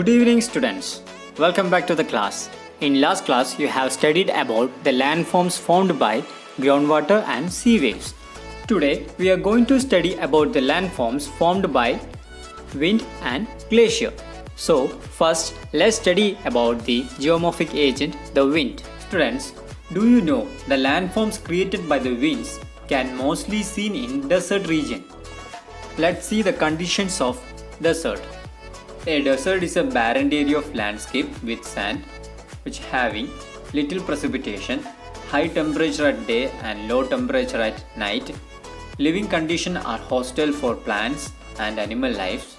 Good evening students. Welcome back to the class. In last class you have studied about the landforms formed by groundwater and sea waves. Today we are going to study about the landforms formed by wind and glacier. So first let's study about the geomorphic agent, the wind. Students, do you know the landforms created by the winds can mostly seen in desert region? Let's see the conditions of desert. A desert is a barren area of landscape with sand, which having little precipitation, high temperature at day and low temperature at night. Living conditions are hostile for plants and animal lives.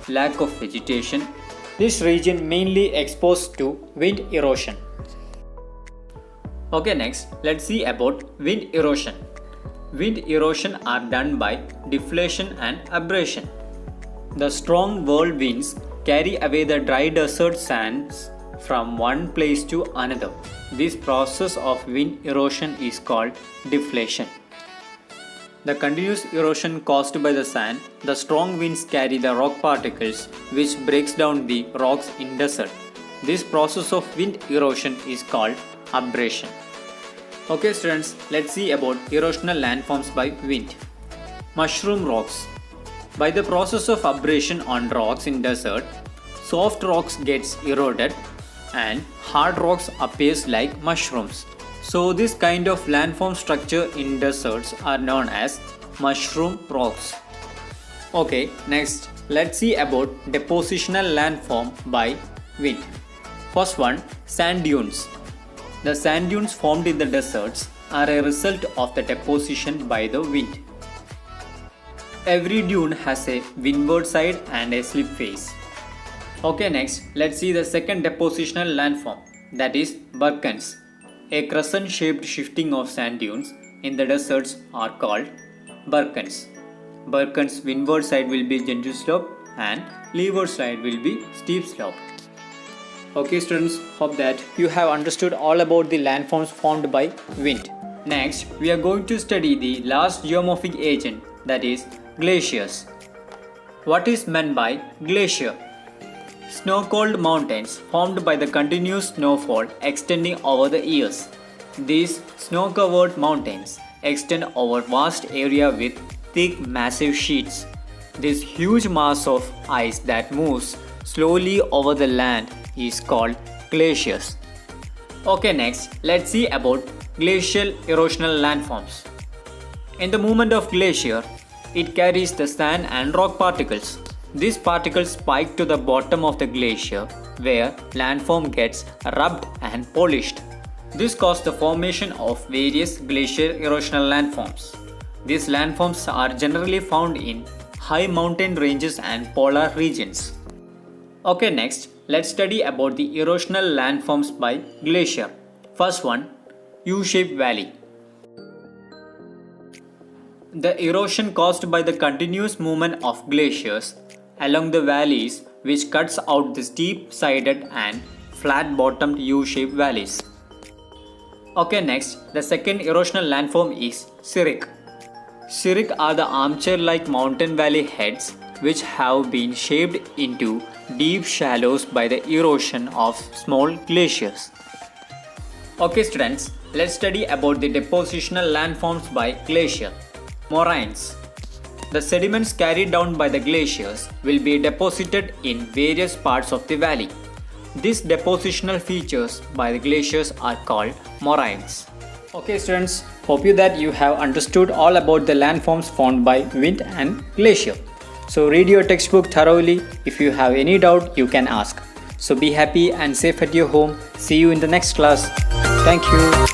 Lack of vegetation. This region mainly exposed to wind erosion. Okay, next let's see about wind erosion. Wind erosion are done by deflation and abrasion. The strong whirlwinds carry away the dry desert sands from one place to another. This process of wind erosion is called deflation. The continuous erosion caused by the sand, the strong winds carry the rock particles which breaks down the rocks in desert. This process of wind erosion is called abrasion. Okay students, let's see about erosional landforms by wind. Mushroom rocks. By the process of abrasion on rocks in desert, soft rocks gets eroded and hard rocks appears like mushrooms. So this kind of landform structure in deserts are known as mushroom rocks. Okay, next let's see about depositional landform by wind. First one, sand dunes. The sand dunes formed in the deserts are a result of the deposition by the wind. Every dune has a windward side and a slip face. Okay, next let's see the second depositional landform, that is barkans. A crescent shaped shifting of sand dunes in the deserts are called barkans. Barkans' windward side will be gentle slope and leeward side will be steep slope. Okay students, hope that you have understood all about the landforms formed by wind. Next, we are going to study the last geomorphic agent, that is glaciers. What is meant by glacier? Snow-covered mountains formed by the continuous snowfall extending over the years. These snow-covered mountains extend over vast area with thick massive sheets. This huge mass of ice that moves slowly over the land is called glaciers. Okay, next let's see about glacial erosional landforms. In the movement of glacier, it carries the sand and rock particles. These particles spike to the bottom of the glacier where landform gets rubbed and polished. This causes the formation of various glacial erosional landforms. These landforms are generally found in high mountain ranges and polar regions. Okay, next let's study about the erosional landforms by glacier. First one, U-shaped valley. The erosion caused by the continuous movement of glaciers along the valleys which cuts out the steep-sided and flat-bottomed U-shaped valleys. Okay, next the second erosional landform is cirque. Cirque are the armchair-like mountain valley heads which have been shaped into deep shallows by the erosion of small glaciers. Okay students, let's study about the depositional landforms by glacier. Moraines. The sediments carried down by the glaciers will be deposited in various parts of the valley. These depositional features by the glaciers are called moraines. Okay students, hope that you have understood all about the landforms formed by wind and glacier. So read your textbook thoroughly. If you have any doubt, you can ask. So be happy and safe at your home. See you in the next class. Thank you.